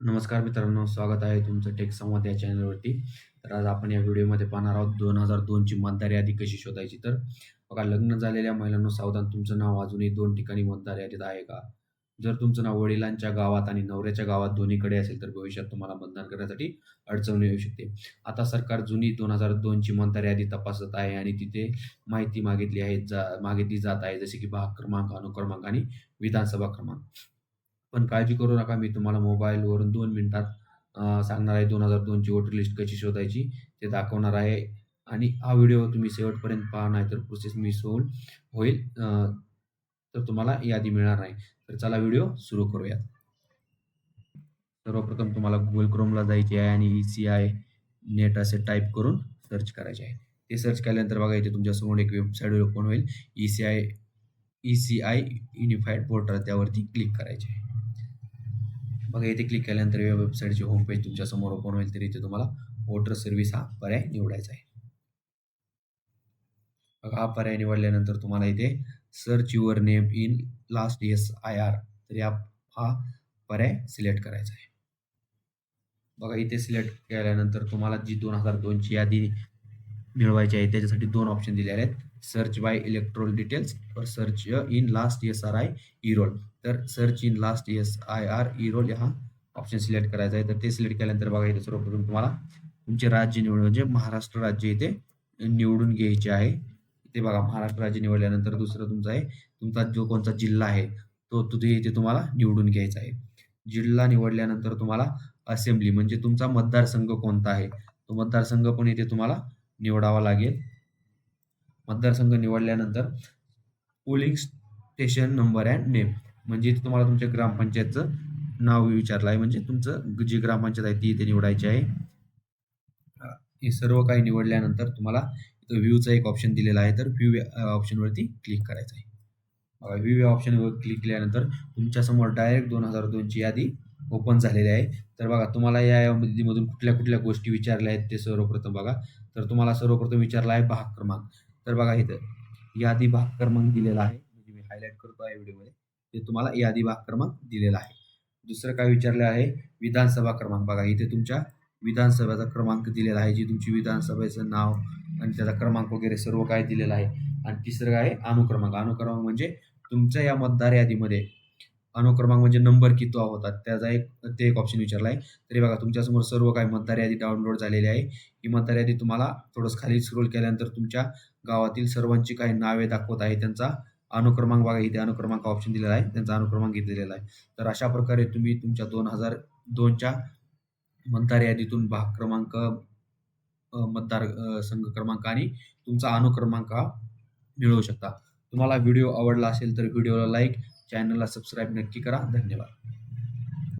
नमस्कार मित्रांनो, स्वागत आहे तुमचं टेक संवाद या चॅनलवरती. तर आज आपण या व्हिडिओमध्ये पाहणार आहोत 2002 ची मतदार यादी कशी शोधायची. तर बघा, लग्न झालेल्या महिलांनो सावधान, तुमचं नाव अजूनही 2 ठिकाणी मतदार यादीत आहे का? जर तुमचं नाव वडिलांच्या गावात आणि नवऱ्याच्या गावात दोन्हीकडे असेल, तर भविष्यात तुम्हाला मतदान करण्यासाठी अडचण येऊ शकते. आता सरकार जुनी 2002 ची मतदार यादी तपासत आहे आणि तिथे माहिती मागितली जात आहे, जसे की भाग क्रमांक, अनुक्रमांक आणि विधानसभा क्रमांक. पण काळजी करू नका. मी तुम्हाला मोबाईलवरून 2 मिनिटात सांगणार आहे 2002 ची वोटर लिस्ट कशी शोधायची ते दाखवणार आहे आणि हा व्हिडिओ तुम्ही शेवटपर्यंत पहा, नाहीतर प्रोसेस मिस होईल. तर तुम्हाला यादी मिळणार नाही. तर चला व्हिडिओ सुरू करूयात. सर्वप्रथम तुम्हाला Google Chromeला जायचे आहे आणि ECI नेट असे टाइप करून सर्च करायचे आहे. ते सर्च केल्यानंतर बघा, इथे तुमच्यासमोर एक वेबसाईट ओपन होईल. ECI युनिफाईड पोर्टल, त्यावरती क्लिक करायचे आहे. बघा, इथे क्लिक केल्यानंतर या वेबसाईटची होम पेज तुमच्या समोर ओपन होईल. तर इथे तुम्हाला वोटर सर्व्हिस हा पर्याय निवडायचा आहे. बघा, हा पर्याय निवडल्यानंतर तुम्हाला इथे search your name in last SIR, तर हा पर्याय सिलेक्ट करायचा आहे. बघा, इथे सिलेक्ट केल्यानंतर तुम्हाला जी 2002 ची यादी मिळवायची आहे त्याच्यासाठी 2 ऑप्शन दिलेले आहेत. सर्च बाय इलेक्ट्रोल डिटेल्स और search in last SRI e roll. तर search in last SIR e roll हा ऑप्शन सिलेक्ट करायचा आहे. तर ते सिलेक्ट केल्यानंतर बघा, इथे सर्वप्रथम तुम्हाला तुमचे राज्य म्हणजे महाराष्ट्र राज्य इथे निवडून घ्यायचे आहे. इथे बघा, महाराष्ट्र राज्य निवडल्यानंतर दुसरं तुमचं आहे, तुमचा जो कोणता जिल्हा आहे तो तिथे इथे तुम्हाला निवडून घ्यायचा आहे. जिल्हा निवडल्यानंतर तुम्हाला असेंब्ली म्हणजे तुमचा मतदारसंघ कोणता आहे तो मतदारसंघ पण इथे तुम्हाला निवडावा लागेल. मतदारसंघ निवडल्यानंतर polling station number and name, म्हणजे इथे तुम्हाला तुमच्या ग्रामपंचायतचं नाव विचारलं आहे, म्हणजे तुमचं जी ग्रामपंचायत आहे ती इथे निवडायची आहे. हे सर्व काही निवडल्यानंतर तुम्हाला इथं व्ह्यूचा एक ऑप्शन दिलेला आहे. तर व्ह्यू ऑप्शनवरती क्लिक करायचं आहे. व्ह्यू या ऑप्शनवर क्लिक केल्यानंतर तुमच्यासमोर डायरेक्ट 2002 ची यादी ओपन झालेली आहे. तर बघा, तुम्हाला या यादीमधून कुठल्या कुठल्या गोष्टी विचारल्या आहेत ते सर्वप्रथम बघा. तर तुम्हाला सर्वप्रथम विचारला आहे भाग क्रमांक. तर बघा, इथं यादी भाग क्रमांक दिलेला आहे, म्हणजे मी हायलाइट करतो आहे व्हिडिओमध्ये. ते तुम्हाला यादी भाग क्रमांक दिलेला आहे. दुसरं काय विचारलं आहे, विधानसभा क्रमांक. बघा, इथे तुमच्या विधानसभेचा क्रमांक दिलेला आहे, जी तुमची विधानसभेचं नाव आणि त्याचा क्रमांक वगैरे सर्व काय दिलेलं आहे. आणि तिसरं काय आहे, अनुक्रमांक. अनुक्रमांक म्हणजे तुमच्या या मतदार यादीमध्ये अनुक्रमांक म्हणजे नंबर किती होतात त्याचा एक ऑप्शन विचारला आहे. तरी बघा, तुमच्यासमोर सर्व काही मतदार यादी डाउनलोड झालेली आहे. ही मतदार यादी तुम्हाला थोडंसं खाली स्क्रोल केल्यानंतर तुमच्या गावातील सर्वांची काही नावे दाखवत आहे, त्यांचा अनुक्रमांक बघा, इथे अनुक्रमांक ऑप्शन दिलेला आहे, त्यांचा अनुक्रमांक दिलेला आहे. तर अशा प्रकारे तुम्ही तुमच्या 2002 च्या मतदार यादीतून भाग क्रमांक, मतदार संघ क्रमांक आणि तुमचा अनुक्रमांक हा मिळवू शकता. तुम्हाला व्हिडिओ आवडला असेल तर व्हिडिओला लाईक, चॅनलला सबस्क्राईब नक्की करा. धन्यवाद.